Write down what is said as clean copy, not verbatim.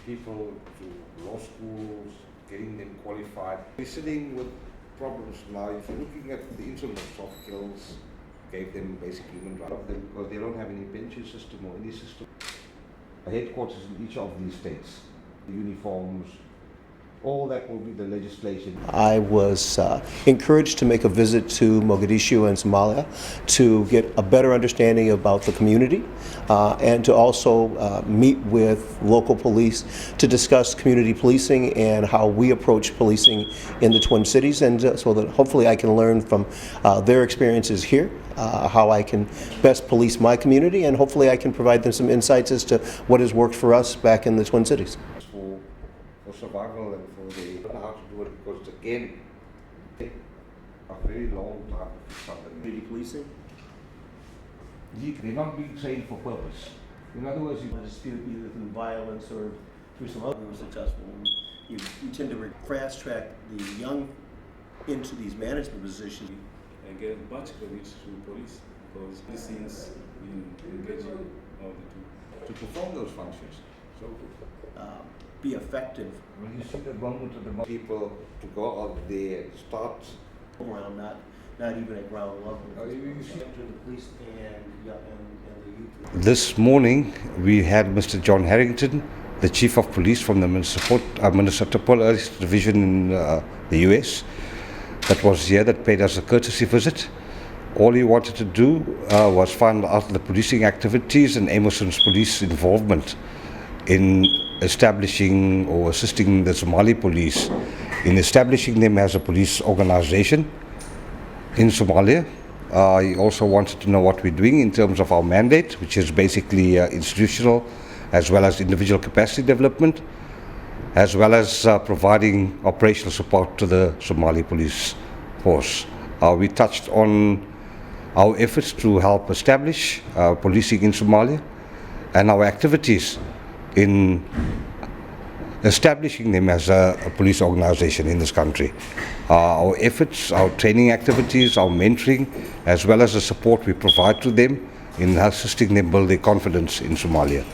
people to law schools, getting them qualified. We're sitting with problems now. If you're looking at the incident of soft kills, gave them basic human rights because they don't have any pension system or any system. A headquarters in each of these states, the uniforms, all that will be the legislation. I was encouraged to make a visit to Mogadishu and Somalia to get a better understanding about the community and to also meet with local police to discuss community policing and how we approach policing in the Twin Cities, and so that hopefully I can learn from their experiences here, how I can best police my community, and hopefully I can provide them some insights as to what has worked for us back in the Twin Cities. For survival and for the don't know how to do it because again a very long time for something. Community policing? They're not being trained for purpose. In other words, you dispute either through violence or through some other successful. You tend to fast track the young into these management positions. I get much credit to police because this is engaging all the two. to perform those functions. So Be effective when you see the government of the people to go out there and start around, not even at ground level. you see Between the police and the youth. This morning we had Mr. John Harrington, the Chief of Police from the Minnesota Police Division in the US, that was here, that paid us a courtesy visit. All he wanted to do was find out the policing activities and Emerson's police involvement in establishing or assisting the Somali police in establishing them as a police organization in Somalia. He also wanted to know what we're doing in terms of our mandate, which is basically institutional as well as individual capacity development, as well as providing operational support to the Somali police force. We touched on our efforts to help establish policing in Somalia and our activities in establishing them as a police organization in this country. Our efforts, our training activities, our mentoring, as well as the support we provide to them in assisting them build their confidence in Somalia.